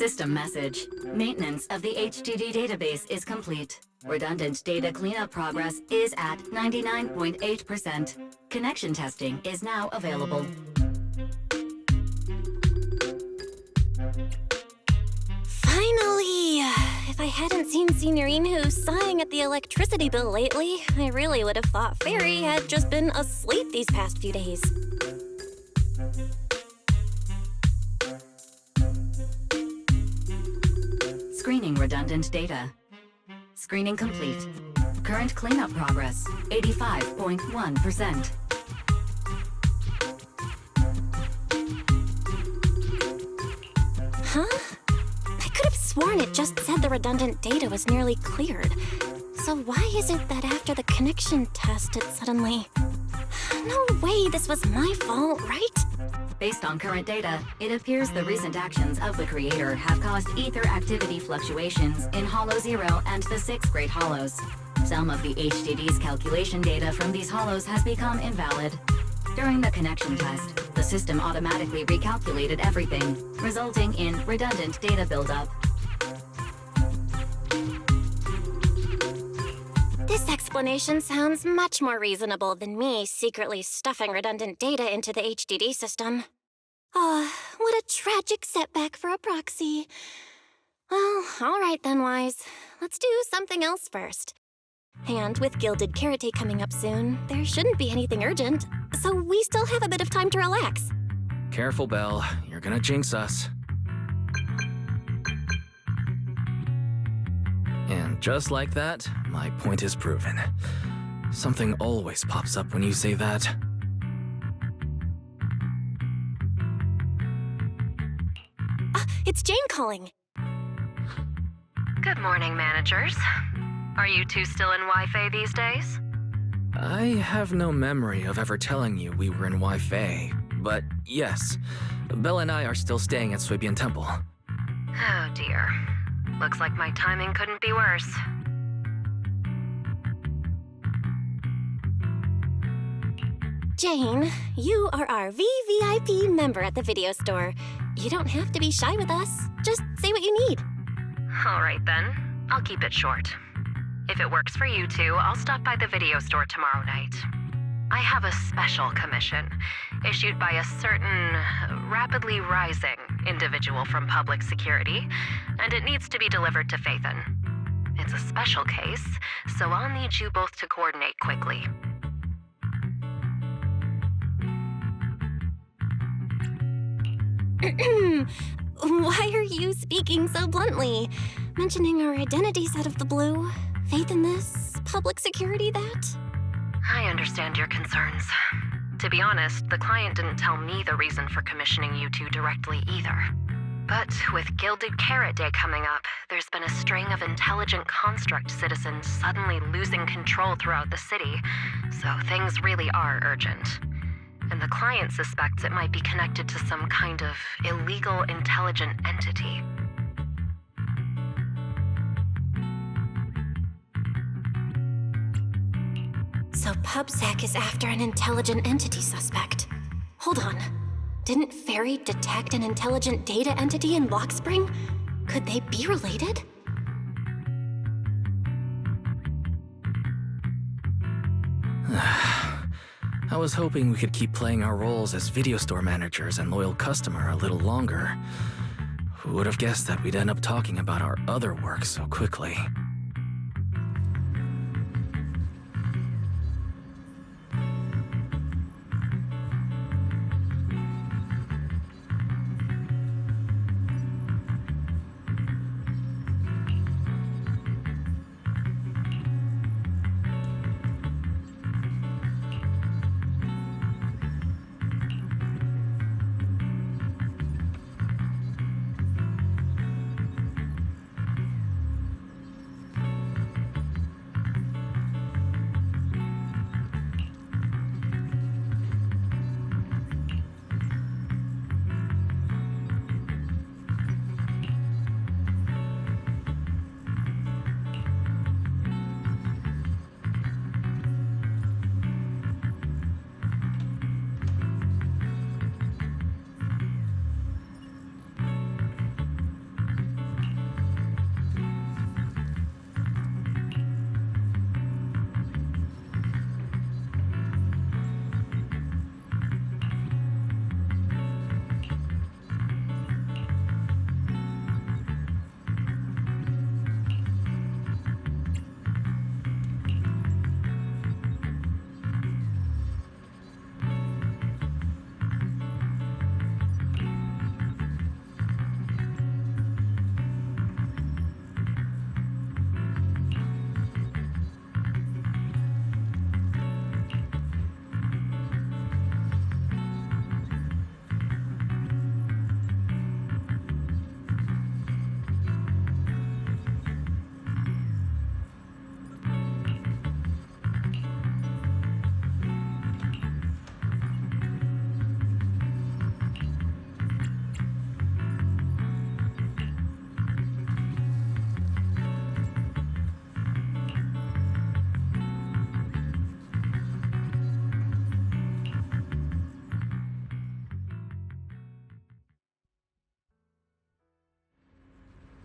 System message. Maintenance of the HDD database is complete. Redundant data cleanup progress is at 99.8%. Connection testing is now available. Finally! If I hadn't seen Signorine sighing at the electricity bill lately, I really would have thought Fairy had just been asleep these past few days. Screening redundant data. Screening complete. Current cleanup progress, 85.1%. Huh? I could have sworn it just said the redundant data was nearly cleared. So why is it that after the connection test it suddenly... No way this was my fault, right? Based on current data, it appears the recent actions of the creator have caused ether activity fluctuations in Hollow 0 and the 6 Great Hollows. Some of the HDD's calculation data from these hollows has become invalid. During the connection test, the system automatically recalculated everything, resulting in redundant data buildup. This explanation sounds much more reasonable than me secretly stuffing redundant data into the HDD system. Ah, what a tragic setback for a proxy. Well, all right then, Wise. Let's do something else first. And with Gilded Carrot Day coming up soon, there shouldn't be anything urgent, so we still have a bit of time to relax. Careful, Belle. You're gonna jinx us. And just like that, my point is proven. Something always pops up when you say that. It's Jane calling. Good morning, managers. Are you two still in Wi-Fi these days? I have no memory of ever telling you we were in Wi-Fi, but yes, Belle and I are still staying at Suibian Temple. Oh dear. Looks like my timing couldn't be worse. Jane, you are our VVIP member at the video store. You don't have to be shy with us. Just say what you need. All right then. I'll keep it short. If it works for you two, I'll stop by the video store tomorrow night. I have a special commission issued by a certain rapidly rising individual from public security, and it needs to be delivered to Phaethon. It's a special case, so I'll need you both to coordinate quickly. Why are you speaking so bluntly? Mentioning our identities out of the blue? Faith in this? Public security that? I understand your concerns. To be honest, the client didn't tell me the reason for commissioning you two directly either. But with Gilded Carrot Day coming up, there's been a string of intelligent construct citizens suddenly losing control throughout the city, so things really are urgent. And the client suspects it might be connected to some kind of illegal intelligent entity. So PubSec is after an intelligent entity suspect. Hold on. Didn't Fairy detect an intelligent data entity in Lockspring? Could they be related? I was hoping we could keep playing our roles as video store managers and loyal customer a little longer. Who would have guessed that we'd end up talking about our other work so quickly?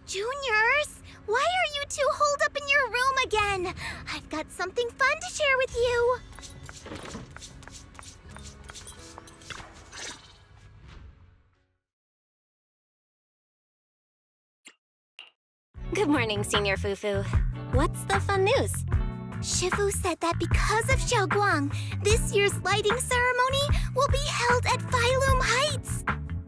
Juniors, why are you two holed up in your room again? I've got something fun to share with you. Good morning, Senior Fufu. What's the fun news? Shifu said that because of Xiaoguang, this year's lighting ceremony will be held at Phylum Heights.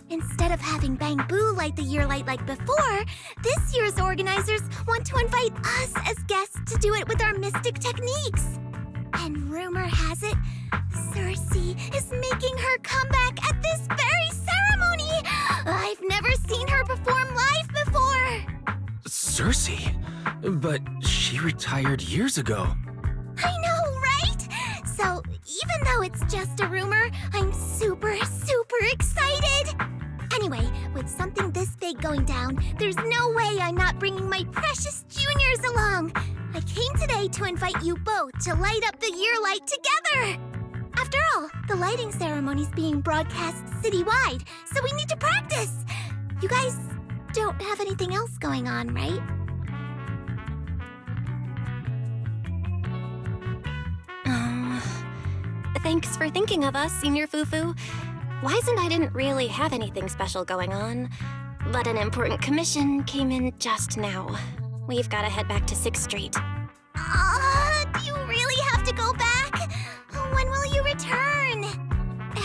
Instead of having Bangbu light the year light like before, this year's organizers want to invite us as guests to do it with our mystic techniques. And rumor has it, Cersei is making her comeback at this very ceremony! I've never seen her perform live before! Cersei? But she retired years ago. I know, right? So, even though it's just a rumor, I'm super excited! Anyway, with something this big going down, there's no way I'm not bringing my precious juniors along! I came today to invite you both to light up the year light together! After all, the lighting ceremony's being broadcast citywide, so we need to practice! You guys don't have anything else going on, right? Thanks for thinking of us, Senior Fufu. Wise and I didn't really have anything special going on, but an important commission came in just now. We've got to head back to 6th Street. Do you really have to go back? When will you return?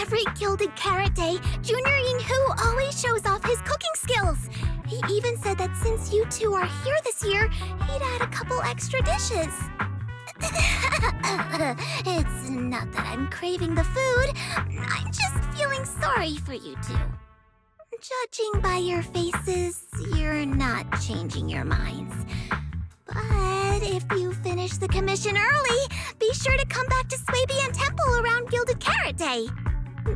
Every Gilded Carrot Day, Junior Yinhu always shows off his cooking skills. He even said that since you two are here this year, he'd add a couple extra dishes. It's not that I'm craving the food. I'm just feeling sorry for you two. Judging by your faces, you're not changing your minds. But if you finish the commission early, be sure to come back to Swabian Temple around Gilded Carrot Day.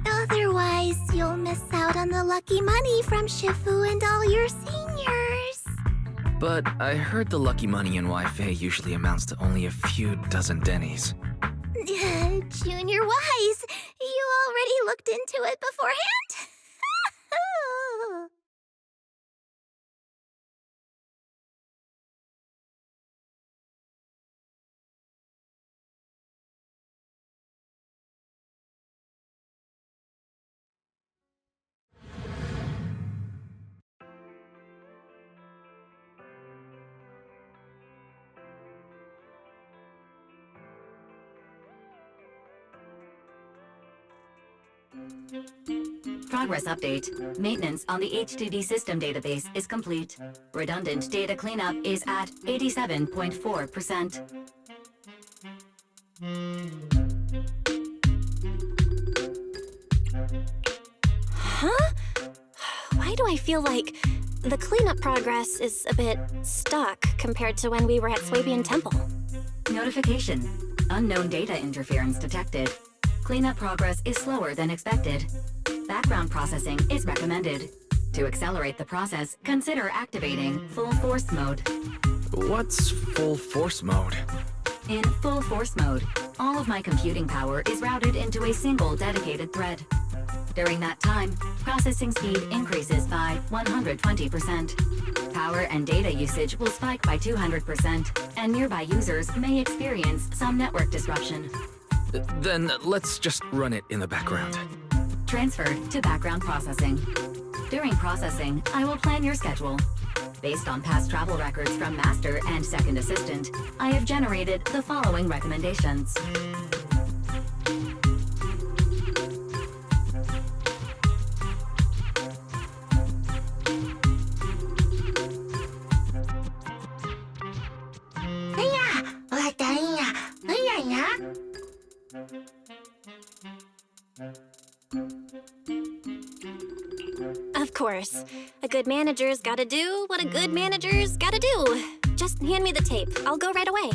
Otherwise, you'll miss out on the lucky money from Shifu and all your seniors. But I heard the lucky money in Wi-Fi usually amounts to only a few dozen dennies. Junior Wise, you already looked into it beforehand? Progress update. Maintenance on the HDD system database is complete. Redundant data cleanup is at 87.4%. Huh? Why do I feel like the cleanup progress is a bit stuck compared to when we were at Swabian Temple? Notification. Unknown data interference detected. Cleanup progress is slower than expected. Background processing is recommended. To accelerate the process, consider activating full force mode. What's full force mode? In full force mode, all of my computing power is routed into a single dedicated thread. During that time, processing speed increases by 120%. Power and data usage will spike by 200%, and nearby users may experience some network disruption. Then let's just run it in the background. Transferred to background processing. During processing, I will plan your schedule. Based on past travel records from Master and Second Assistant, I have generated the following recommendations. Of course. A good manager's gotta do what a good manager's gotta do. Just hand me the tape. I'll go right away.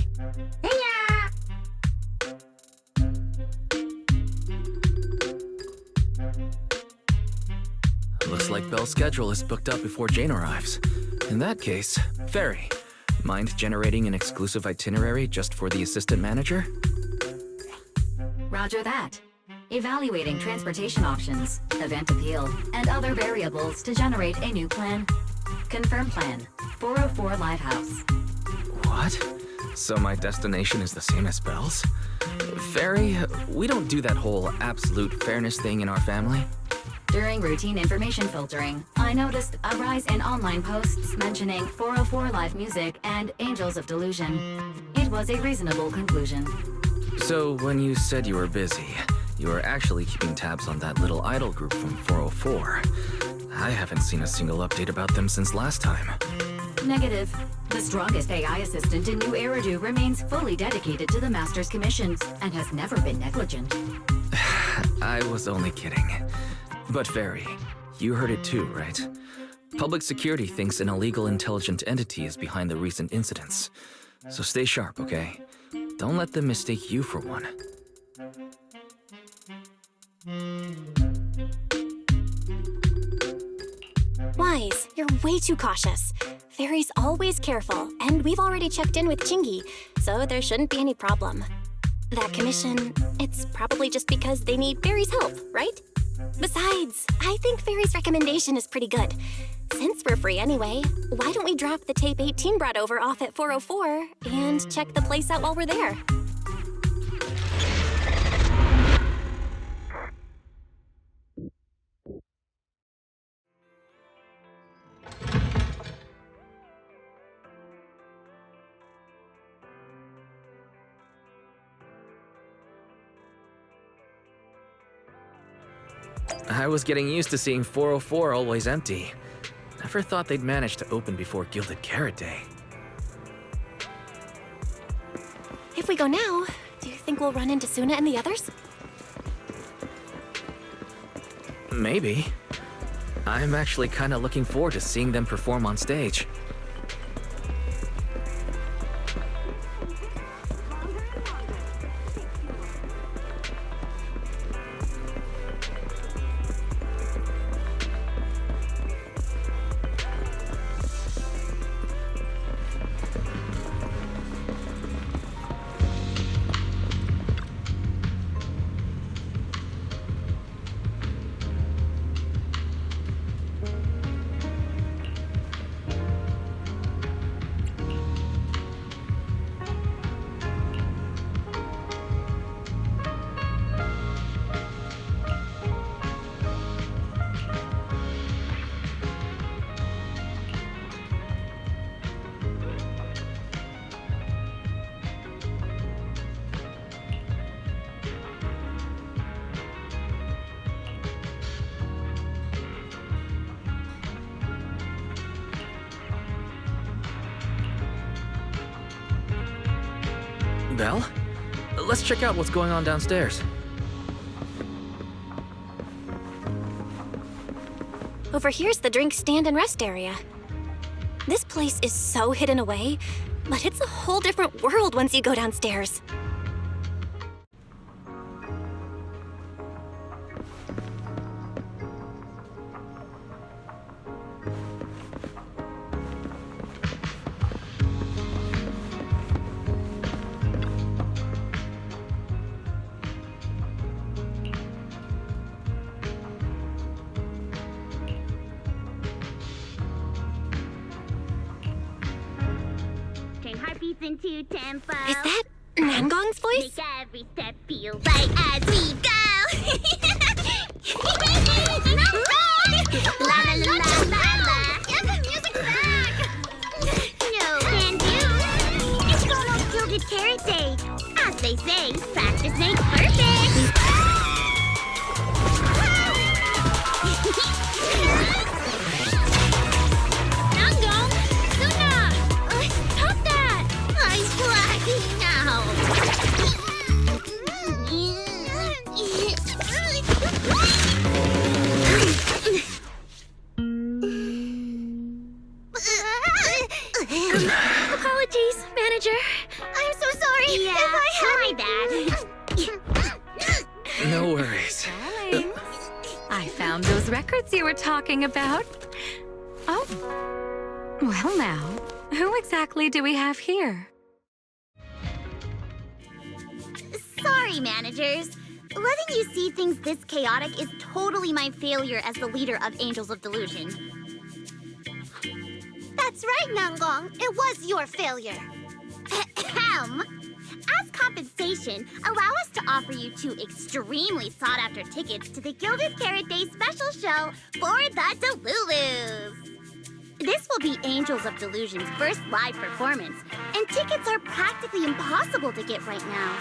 Looks like Belle's schedule is booked up before Jane arrives. In that case, Fairy, mind generating an exclusive itinerary just for the assistant manager? Roger that. Evaluating transportation options, event appeal, and other variables to generate a new plan. Confirm plan. 404 Live House. What? So my destination is the same as Belle's? Fairy, we don't do that whole absolute fairness thing in our family. During routine information filtering, I noticed a rise in online posts mentioning 404 Live Music and Angels of Delusion. It was a reasonable conclusion. So when you said you were busy, you were actually keeping tabs on that little idol group from 404. I haven't seen a single update about them since last time. Negative. The strongest AI assistant in New Eridu remains fully dedicated to the Master's commissions and has never been negligent. I was only kidding. But Fairy, you heard it too, right? Public security thinks an illegal intelligent entity is behind the recent incidents. So stay sharp, okay? Don't let them mistake you for one. Wise, you're way too cautious. Fairy's always careful, and we've already checked in with Chingy, so there shouldn't be any problem. That commission, it's probably just because they need Fairy's help, right? Besides, I think Fairy's recommendation is pretty good. Since we're free anyway, why don't we drop the tape 18 brought over off at 404 and check the place out while we're there? I was getting used to seeing 404 always empty. Never thought they'd manage to open before Gilded Carrot Day. If we go now, do you think we'll run into Suna and the others? Maybe. I'm actually kinda looking forward to seeing them perform on stage. Belle? Let's check out what's going on downstairs. Over here's the drink stand and rest area. This place is so hidden away, but it's a whole different world once you go downstairs. Into tempo. Is that Nangong's voice? Make every step feel right as we go. No, la la la la la. Give the music back. No can do. It's almost Gilded Carrot Day. As they say, practice makes perfect. Nangong, Suna, stop that! I'm flying now. Apologies, manager. I'm so sorry. Yeah, if I my bad. No worries. Darling, I found those records you were talking about. Oh, well now, who exactly do we have here? Sorry, managers. Letting you see things this chaotic is totally my failure as the leader of Angels of Delusion. That's right, Nanggong. It was your failure. Ahem. As compensation, allow us to offer you 2 extremely sought-after tickets to the Gilded Carrot Day special show for the Delulus. This will be Angels of Delusion's first live performance, and tickets are practically impossible to get right now.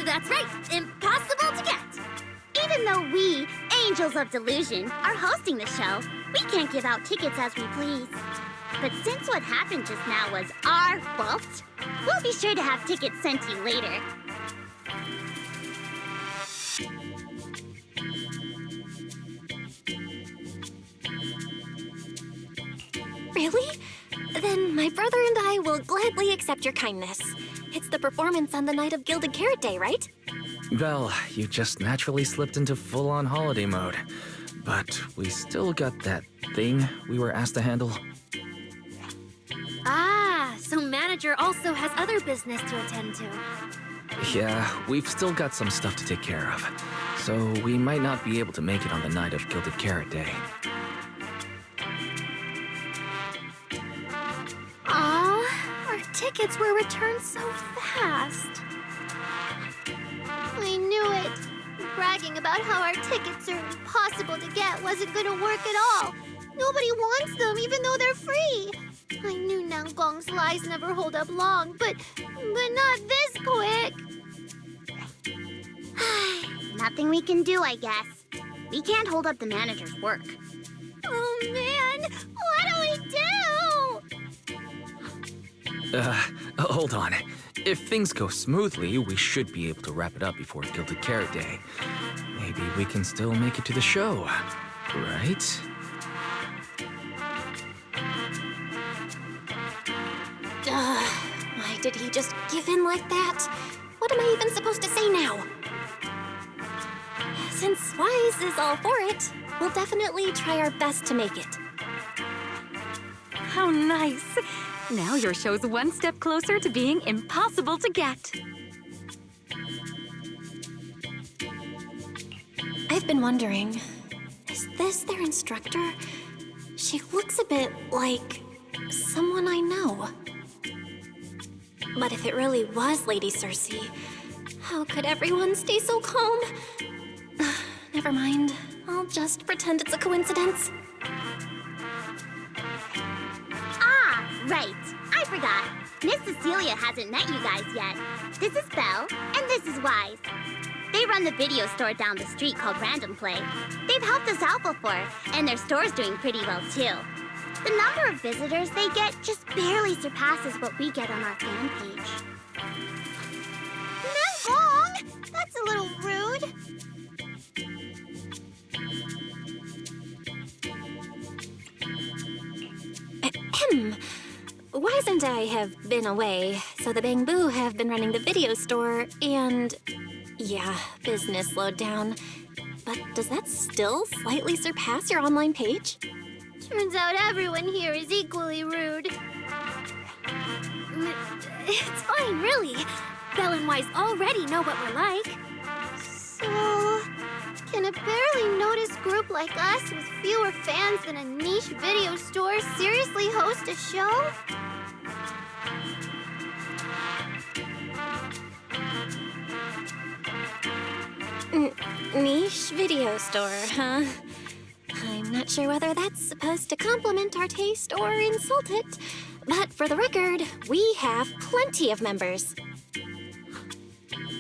That's right, impossible to get. Even though we, Angels of Delusion, are hosting the show, we can't give out tickets as we please. But since what happened just now was our fault, we'll be sure to have tickets sent to you later. Really? Then my brother and I will gladly accept your kindness. It's the performance on the night of Gilded Carrot Day, right? Well, you just naturally slipped into full-on holiday mode. But we still got that thing we were asked to handle. Ah, so manager also has other business to attend to. Yeah, we've still got some stuff to take care of. So we might not be able to make it on the night of Gilded Carrot Day. Aw, our tickets were returned so fast. I knew it. Bragging about how our tickets are impossible to get wasn't gonna work at all. Nobody wants them, even though they're free. I knew Nanggong's lies never hold up long, but not this quick. Nothing we can do, I guess. We can't hold up the manager's work. Oh man, what do we do? Hold on. If things go smoothly, we should be able to wrap it up before Gilded Carrot Day. Maybe we can still make it to the show, right? Why did he just give in like that? What am I even supposed to say now? Since Wise is all for it, we'll definitely try our best to make it. How nice. Now your show's one step closer to being impossible to get. I've been wondering, is this their instructor? She looks a bit like someone I know. But if it really was Lady Cersei, how could everyone stay so calm? Never mind. I'll just pretend it's a coincidence. Ah, right. I forgot. Miss Cecilia hasn't met you guys yet. This is Belle, and this is Wise. They run the video store down the street called Random Play. They've helped us out before, and their store's doing pretty well too. The number of visitors they get just barely surpasses what we get on our fan page. Nanggong! That's a little rude. Ahem. Wise and I have been away, so the Bamboo have been running the video store, and yeah, business slowed down. But does that still slightly surpass your online page? Turns out everyone here is equally rude. It's fine, really. Belle and Wise already know what we're like. So, can a barely noticed group like us with fewer fans than a niche video store seriously host a show? Niche video store, huh? I'm not sure whether that's supposed to compliment our taste or insult it, but for the record, we have plenty of members.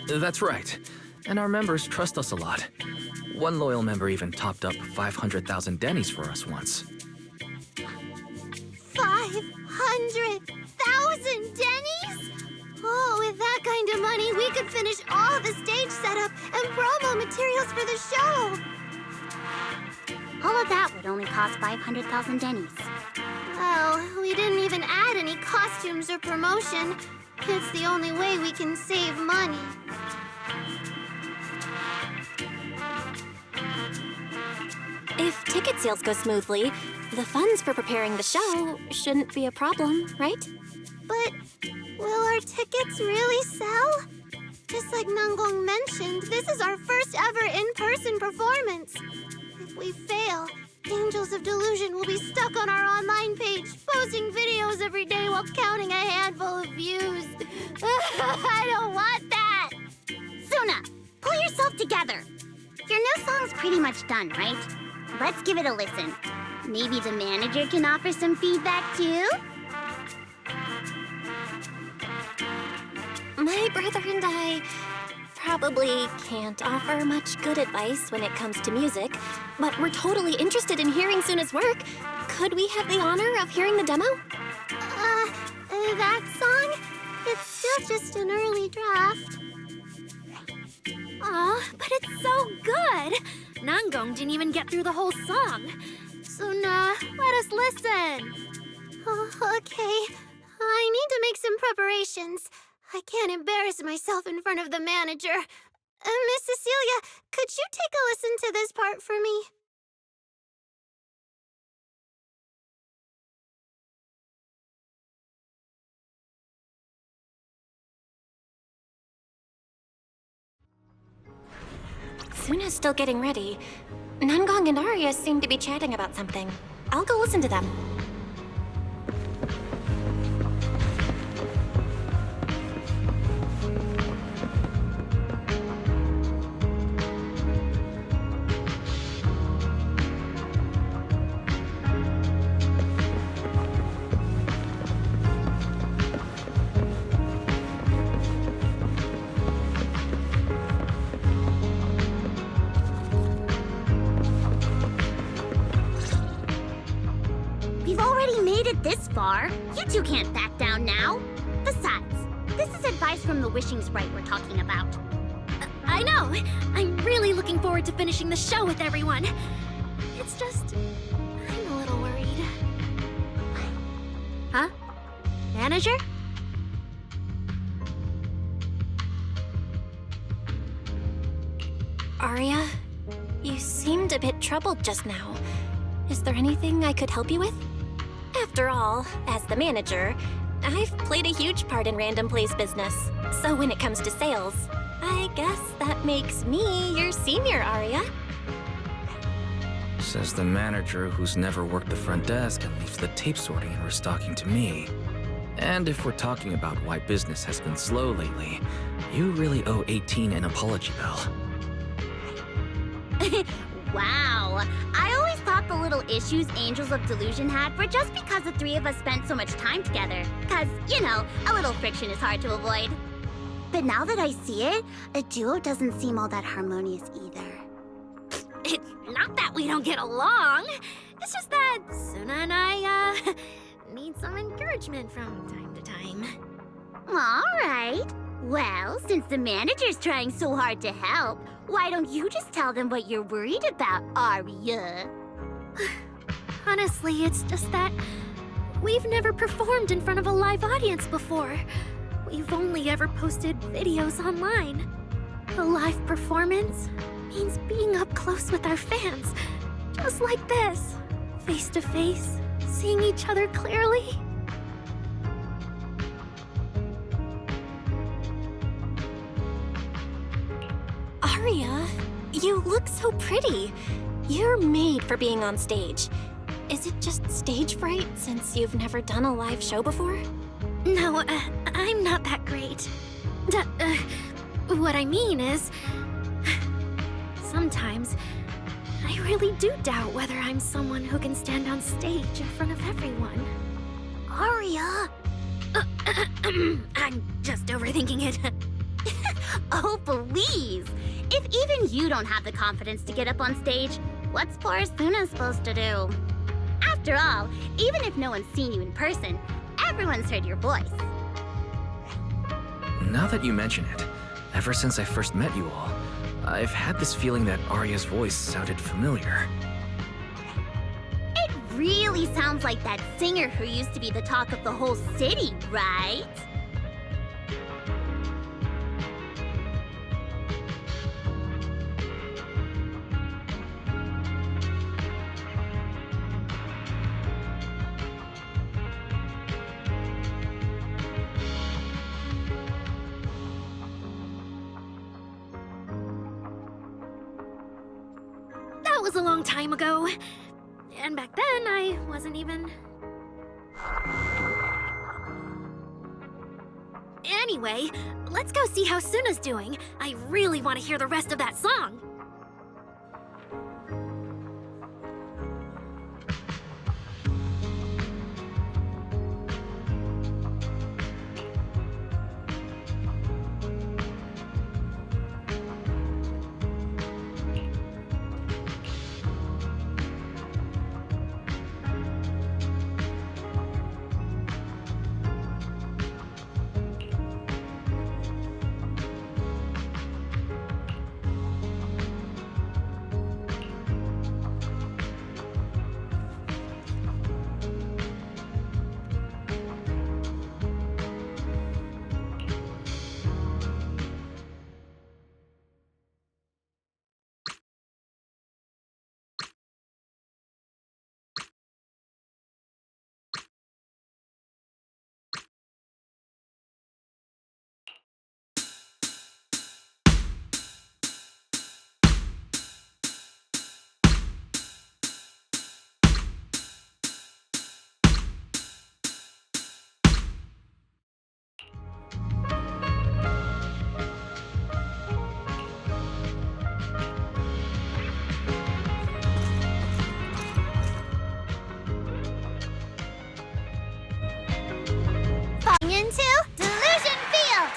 That's right. And our members trust us a lot. One loyal member even topped up 500,000 dennies for us once. 500,000 dennies? Oh, with that kind of money, we could finish all the stage setup and promo materials for the show. All of that would only cost 500,000 dennies. Well, we didn't even add any costumes or promotion. It's the only way we can save money. If ticket sales go smoothly, the funds for preparing the show shouldn't be a problem, right? But will our tickets really sell? Just like Nanggong mentioned, this is our first ever in-person performance. If we fail, Angels Angels of Delusion will be stuck on our online page, posting videos every day while counting a handful of views. I don't want that! Suna, pull yourself together. Your new song's pretty much done, right? Let's give it a listen. Maybe the manager can offer some feedback too? My brother and I probably can't offer much good advice when it comes to music, but we're totally interested in hearing Suna's work. Could we have the honor of hearing the demo? That song? It's still just an early draft. Aw, but it's so good! Nangong didn't even get through the whole song. Suna, let us listen. Oh, okay. I need to make some preparations. I can't embarrass myself in front of the manager. Miss Cecilia, could you take a listen to this part for me? Suna's still getting ready. Nangong and Arya seem to be chatting about something. I'll go listen to them. We've already made it this far. You two can't back down now. Besides, this is advice from the wishing sprite we're talking about. I know! I'm really looking forward to finishing the show with everyone. It's just... I'm a little worried. Huh? Manager? Arya, you seemed a bit troubled just now. Is there anything I could help you with? After all, as the manager, I've played a huge part in Random Play's business. So when it comes to sales, I guess that makes me your senior, Arya. Says the manager who's never worked the front desk and leaves the tape sorting and restocking to me. And if we're talking about why business has been slow lately, you really owe 18 an apology, Belle. Wow. I always thought the little issues Angels of Delusion had were just because the three of us spent so much time together. Cause, you know, a little friction is hard to avoid. But now that I see it, a duo doesn't seem all that harmonious either. It's not that we don't get along. It's just that Suna and I, need some encouragement from time to time. All right. Well, since the manager's trying so hard to help, why don't you just tell them what you're worried about, Arya? Honestly, it's just that we've never performed in front of a live audience before. We've only ever posted videos online. A live performance means being up close with our fans, just like this, face to face, seeing each other clearly. Arya, you look so pretty. You're made for being on stage. Is it just stage fright since you've never done a live show before? No, I'm not that great. What I mean is, sometimes I really do doubt whether I'm someone who can stand on stage in front of everyone. Arya! I'm just overthinking it. Oh, please! If even you don't have the confidence to get up on stage, what's poor Suna supposed to do? After all, even if no one's seen you in person, everyone's heard your voice. Now that you mention it, ever since I first met you all, I've had this feeling that Arya's voice sounded familiar. It really sounds like that singer who used to be the talk of the whole city, right? That was a long time ago. And back then, I wasn't even... Anyway, let's go see how Suna's doing. I really want to hear the rest of that song. Falling into Delusion Field!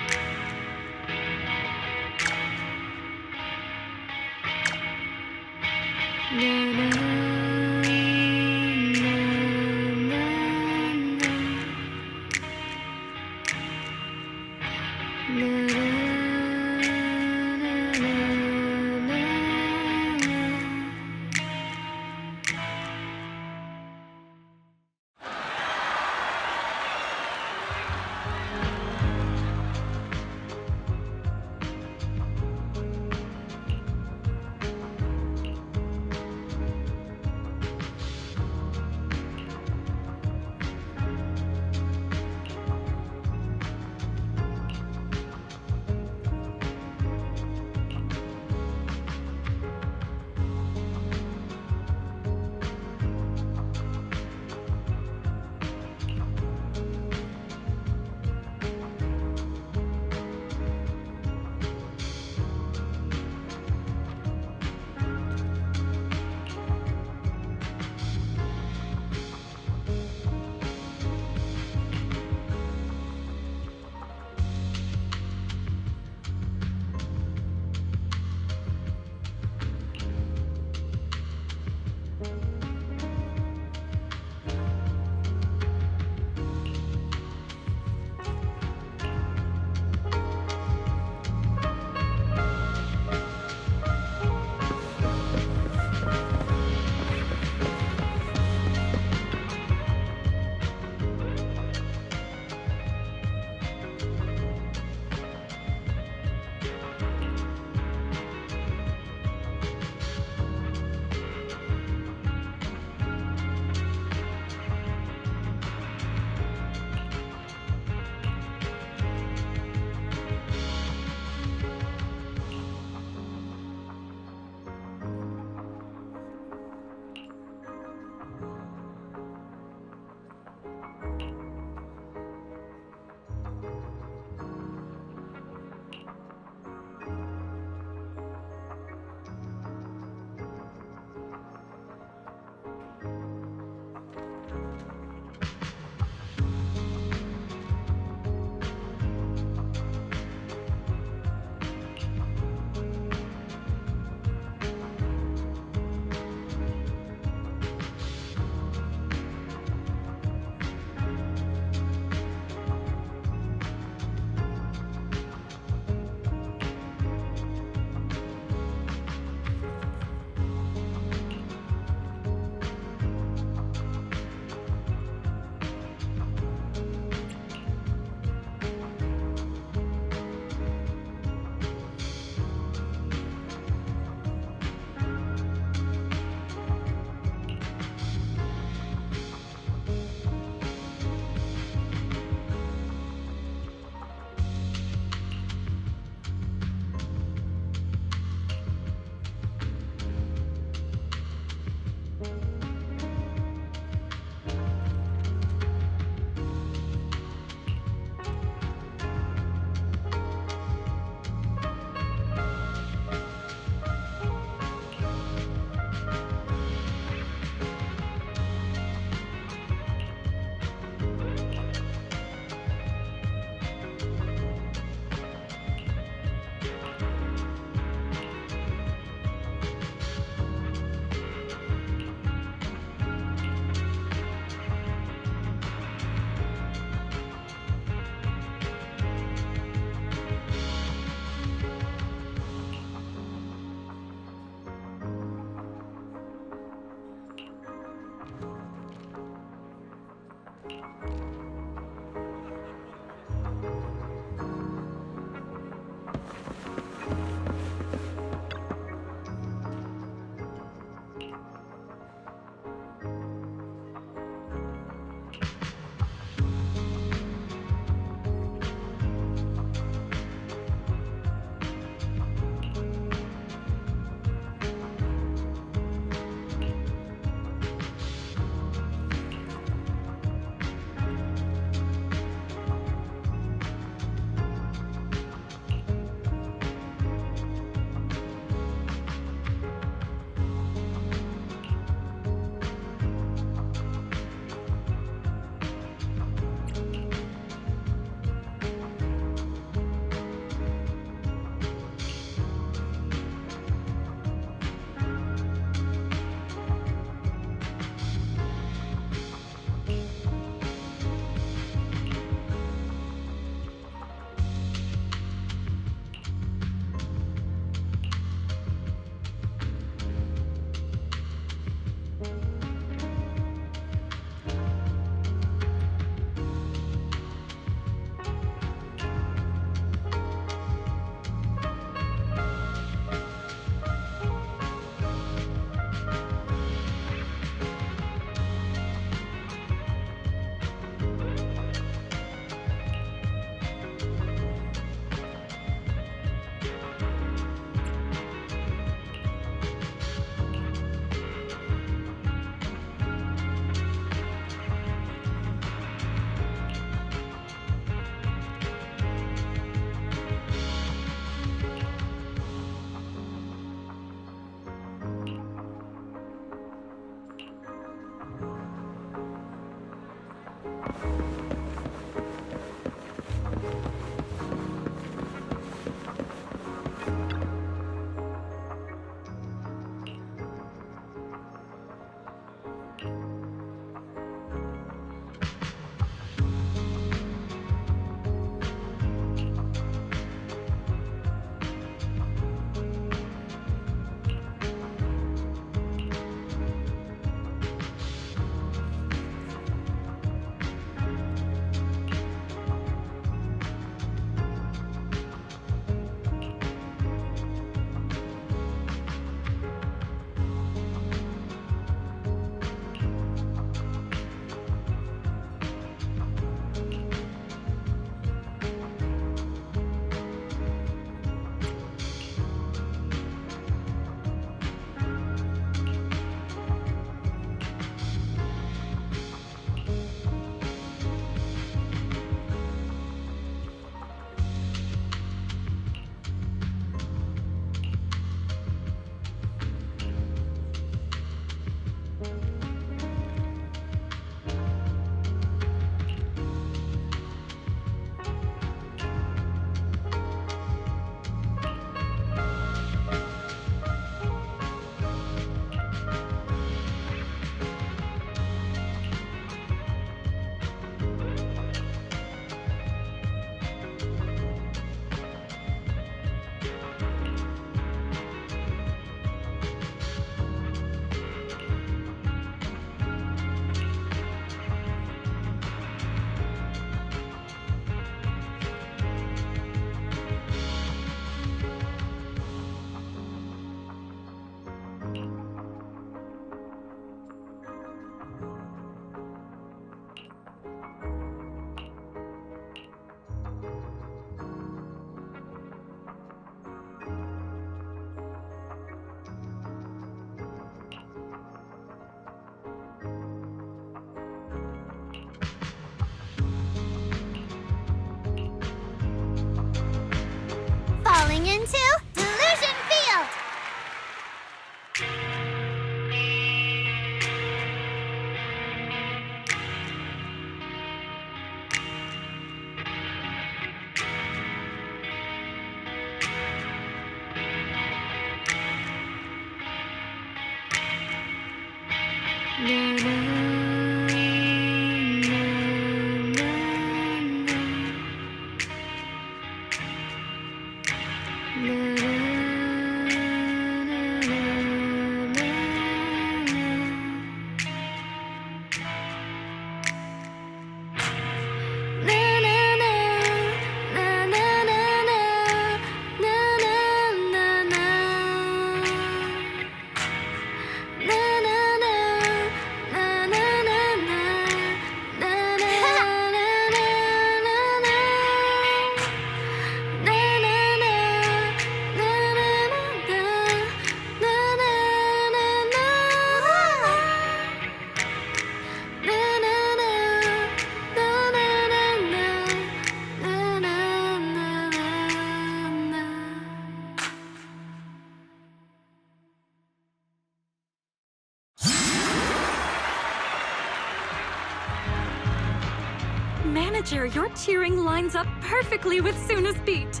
Manager, your cheering lines up perfectly with Suna's beat.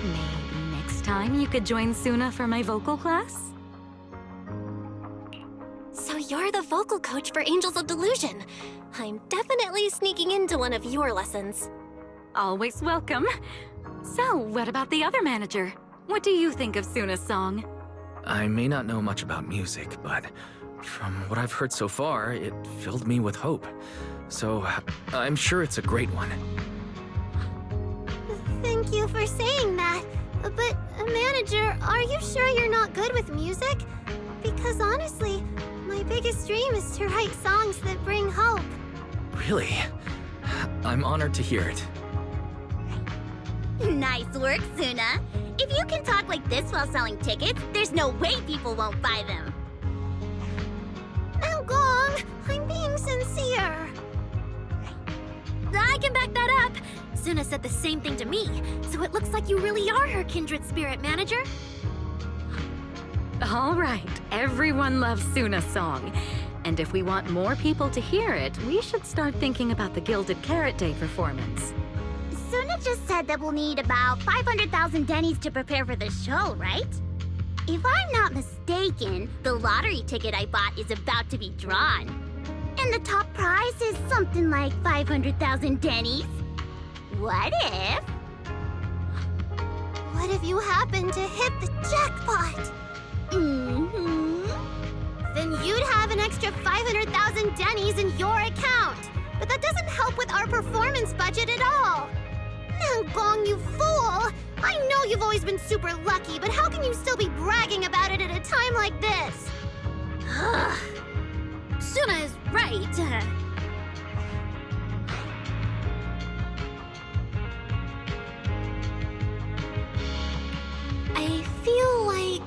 Maybe next time you could join Suna for my vocal class? So you're the vocal coach for Angels of Delusion. I'm definitely sneaking into one of your lessons. Always welcome. So, what about the other manager? What do you think of Suna's song? I may not know much about music, but from what I've heard so far, it filled me with hope. So, I'm sure it's a great one. Thank you for saying that. But, manager, are you sure you're not good with music? Because honestly, my biggest dream is to write songs that bring hope. Really? I'm honored to hear it. Nice work, Suna. If you can talk like this while selling tickets, there's no way people won't buy them. Gong, I'm being sincere. I can back that up. Suna said the same thing to me, so it looks like you really are her kindred spirit, manager. All right, everyone loves Suna's song. And if we want more people to hear it, we should start thinking about the Gilded Carrot Day performance. Suna just said that we'll need about 500,000 dennies to prepare for the show, right? If I'm not mistaken, the lottery ticket I bought is about to be drawn. And the top prize is something like 500,000 dennies. What if? What if you happen to hit the jackpot? Then you'd have an extra 500,000 dennies in your account. But that doesn't help with our performance budget at all. Now, Gong, you fool! I know you've always been super lucky, but how can you still be bragging about it at a time like this? Suna is right. I feel like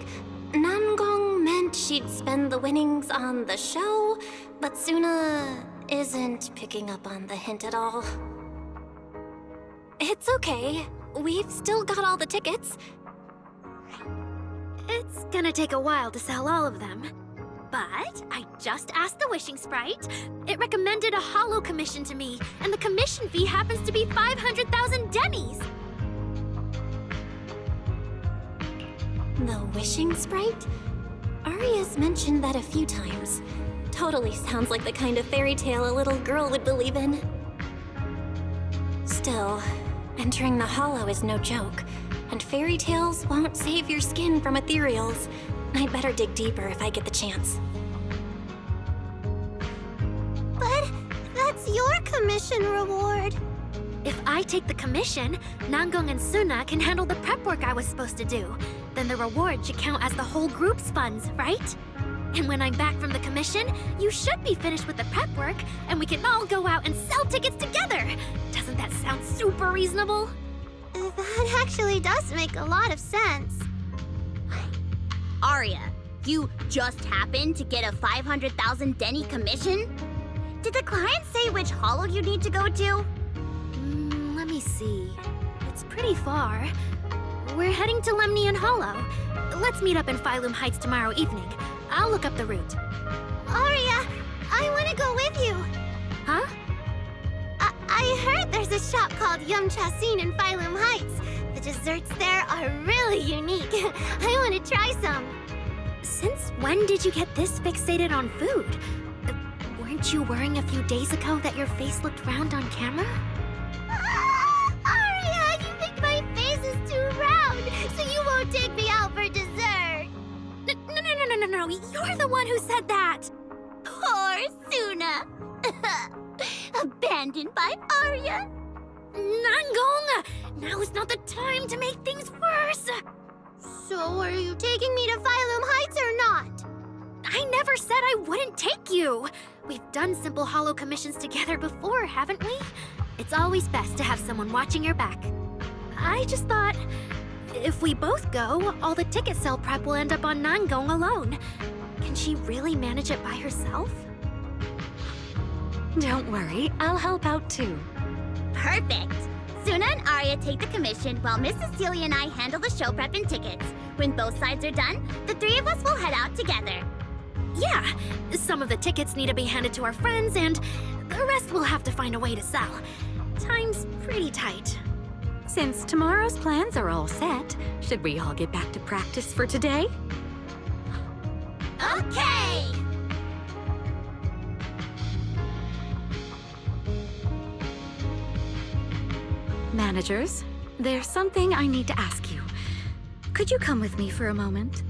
Nangong meant she'd spend the winnings on the show, but Suna isn't picking up on the hint at all. It's okay. We've still got all the tickets. It's gonna take a while to sell all of them. But I just asked the Wishing Sprite. It recommended a holo commission to me, and the commission fee happens to be 500,000 dennies. The Wishing Sprite? Aria's mentioned that a few times. Totally sounds like the kind of fairy tale a little girl would believe in. Still, entering the hollow is no joke, and fairy tales won't save your skin from ethereals. I'd better dig deeper if I get the chance. But that's your commission reward. If I take the commission, Nangong and Suna can handle the prep work I was supposed to do. Then the reward should count as the whole group's funds, right? And when I'm back from the commission, you should be finished with the prep work, and we can all go out and sell tickets together. Doesn't that sound super reasonable? That actually does make a lot of sense. Aria, you just happened to get a 500,000 denny commission? Did the client say which hollow you need to go to? Let me see. It's pretty far. We're heading to Lemnian Hollow. Let's meet up in Phylum Heights tomorrow evening. I'll look up the route. Aria, I want to go with you. Huh? I heard there's a shop called Yum Chasin in Phylum Heights. The desserts there are really unique. I want to try some. Since when did you get this fixated on food? Weren't you worrying a few days ago that your face looked round on camera? Aria, you think my face is too round, so you won't take me out for dessert. No, you're the one who said that! Poor Suna. Abandoned by Aria. Nangong! Now is not the time to make things worse! So are you taking me to Phylum Heights or not? I never said I wouldn't take you! We've done simple holo commissions together before, haven't we? It's always best to have someone watching your back. I just thought, if we both go, all the ticket sale prep will end up on Nangong alone. Can she really manage it by herself? Don't worry, I'll help out too. Perfect. Suna and Aria take the commission while Miss Cecilia and I handle the show prep and tickets. When both sides are done, the three of us will head out together. Yeah, some of the tickets need to be handed to our friends, and the rest we'll have to find a way to sell. Time's pretty tight. Since tomorrow's plans are all set, should we all get back to practice for today? Okay! Managers, there's something I need to ask you. Could you come with me for a moment?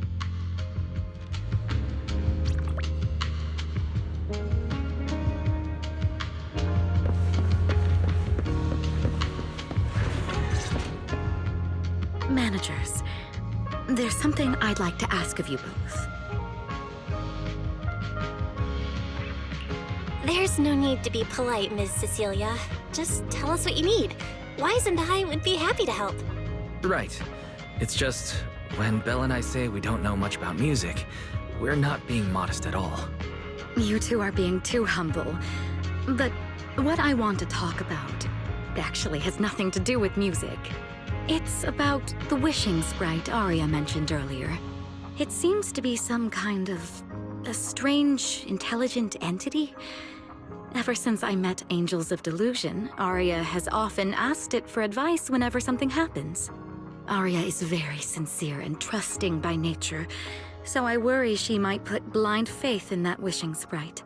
Managers, there's something I'd like to ask of you both. There's no need to be polite, Ms. Cecilia. Just tell us what you need. Wise and I would be happy to help. Right. It's just, when Belle and I say we don't know much about music, we're not being modest at all. You two are being too humble. But what I want to talk about actually has nothing to do with music. It's about the wishing sprite Aria mentioned earlier. It seems to be some kind of a strange, intelligent entity. Ever since I met Angels of Delusion, Aria has often asked it for advice whenever something happens. Aria is very sincere and trusting by nature, so I worry she might put blind faith in that wishing sprite.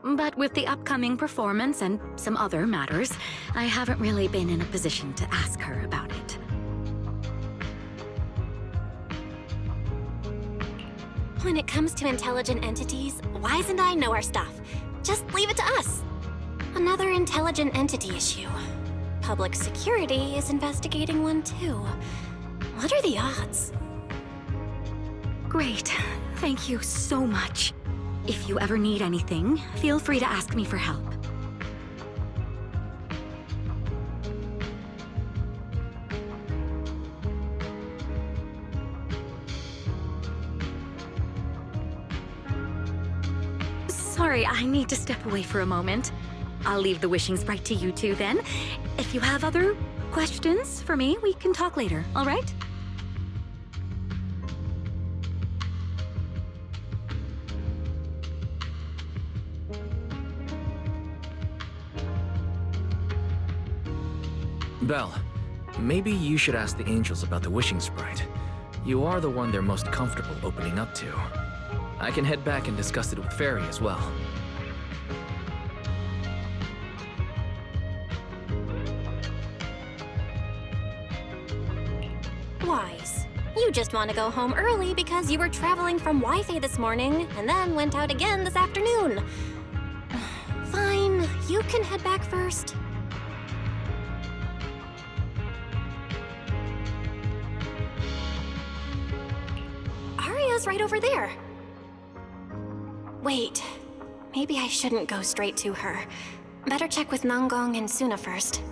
But with the upcoming performance and some other matters, I haven't really been in a position to ask her about it. When it comes to intelligent entities, Wise and I know our stuff. Just leave it to us. Another intelligent entity issue. Public security is investigating one too. What are the odds? Great. Thank you so much. If you ever need anything, feel free to ask me for help. Sorry, I need to step away for a moment. I'll leave the wishing sprite to you two then. If you have other questions for me, we can talk later, all right? Belle, maybe you should ask the angels about the wishing sprite. You are the one they're most comfortable opening up to. I can head back and discuss it with Fairy as well. Wise. You just want to go home early because you were traveling from Wi-Fi this morning and then went out again this afternoon. Fine, you can head back first. Aria's right over there. Wait, maybe I shouldn't go straight to her. Better check with Nangong and Suna first.